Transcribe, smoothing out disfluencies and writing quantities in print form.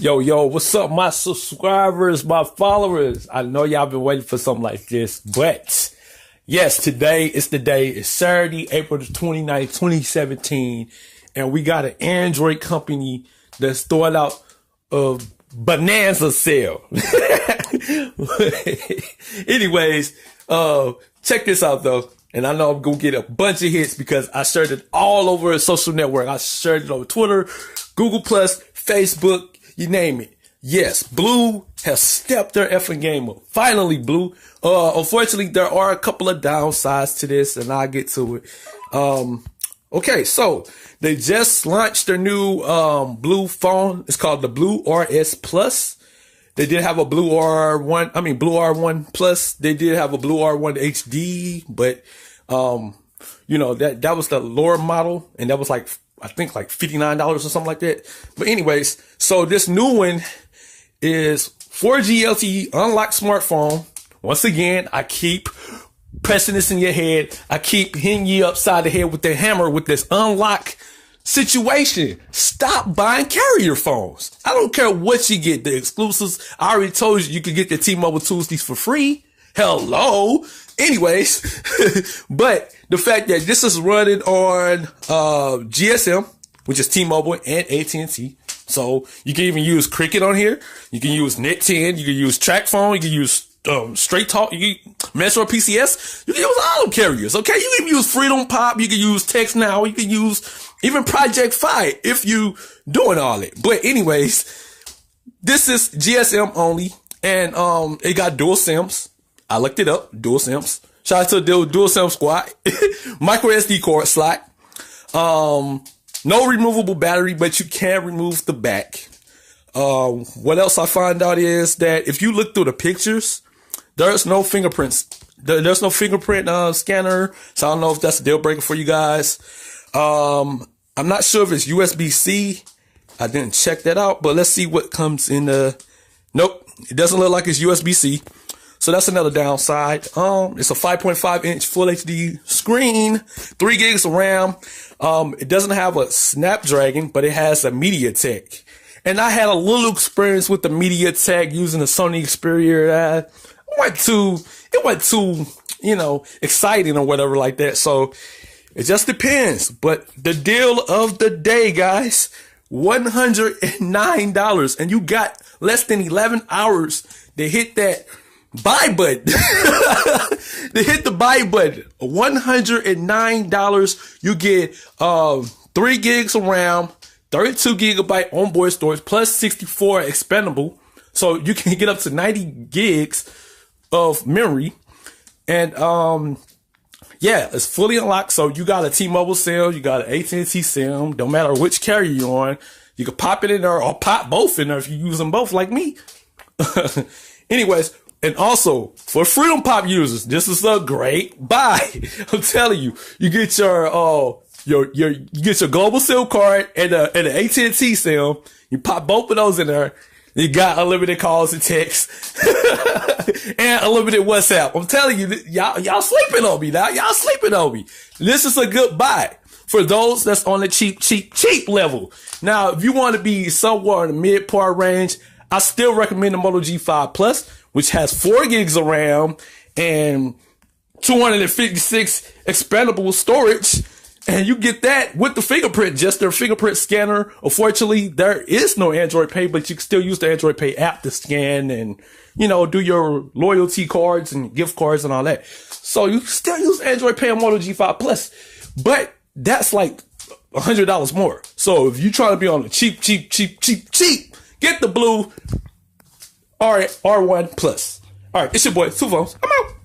Yo, what's up, my subscribers, my followers? I know y'all been waiting for something like this, but yes, today is the day. It's Saturday, April the 29th, 2017, and we got an Android company that's throwing out a bonanza sale. Anyways, check this out though. And I know I'm going to get a bunch of hits because I shared it all over a social network. I shared it on Twitter, Google+, Facebook, you name it. Yes, Blue has stepped their effing game up. Finally, Blue. Unfortunately, there are a couple of downsides to this, and I'll get to it. Okay, so they just launched their new Blue phone. It's called the Blue RS Plus. They did have a Blue Blue R1 Plus. They did have a Blue R1 HD, but that was the lower model, and that was like, I think like $59 or something like that. But anyways, so this new one is 4G LTE unlocked smartphone. Once again, I keep pressing this in your head. I keep hitting you upside the head with the hammer with this unlock situation. Stop buying carrier phones. I don't care what you get. The exclusives, I already told you can get the T-Mobile Tuesdays for free. Hello. Anyways, but the fact that this is running on GSM, which is T-Mobile and AT&T. So you can even use Cricket on here. You can use Net10. You can use TracFone. You can use Straight Talk. You can Metro PCS. You can use all the carriers. Okay. You can use Freedom Pop. You can use Text Now. You can use even Project Fi if you doing all it. But anyways, this is GSM only, and it got dual SIMs. I looked it up. Dual SIMs. Shout out to the dual SIM squad. Micro SD card slot. No removable battery, but you can remove the back. What else I find out is that if you look through the pictures, there's no fingerprints. There's no fingerprint scanner. So I don't know if that's a deal breaker for you guys. I'm not sure if it's USB-C. I didn't check that out, but let's see what comes in nope. It doesn't look like it's USB-C. So that's another downside. It's a 5.5 inch full HD screen, 3 gigs of RAM. It doesn't have a Snapdragon, but it has a MediaTek. And I had a little experience with the MediaTek using the Sony Xperia. It wasn't too, exciting or whatever like that. So it just depends. But the deal of the day, guys, $109. And you got less than 11 hours to hit that buy button. They hit the buy button. $109. You get 3 gigs of RAM, 32 gigabyte onboard storage, plus 64 expandable. So you can get up to 90 gigs of memory. And yeah, it's fully unlocked. So you got a T-Mobile SIM, you got an AT&T SIM, don't matter which carrier you're on. You can pop it in there or pop both in there if you use them both like me. Anyways, and also for Freedom Pop users, this is a great buy. I'm telling you, you get your global SIM card and the AT&T SIM. You pop both of those in there. You got unlimited calls and texts and unlimited WhatsApp. I'm telling you, y'all sleeping on me now. Y'all sleeping on me. This is a good buy for those that's on the cheap level. Now, if you want to be somewhere in the mid part range, I still recommend the Moto G5 Plus, which has 4 gigs of RAM and 256 expandable storage. And you get that with the fingerprint, just their fingerprint scanner. Unfortunately, there is no Android Pay, but you can still use the Android Pay app to scan and, do your loyalty cards and gift cards and all that. So you still use Android Pay on Moto G5 Plus, but that's like $100 more. So if you try to be on the cheap, get the Blue R1 Plus. All right, it's your boy, Two Phones. I'm out.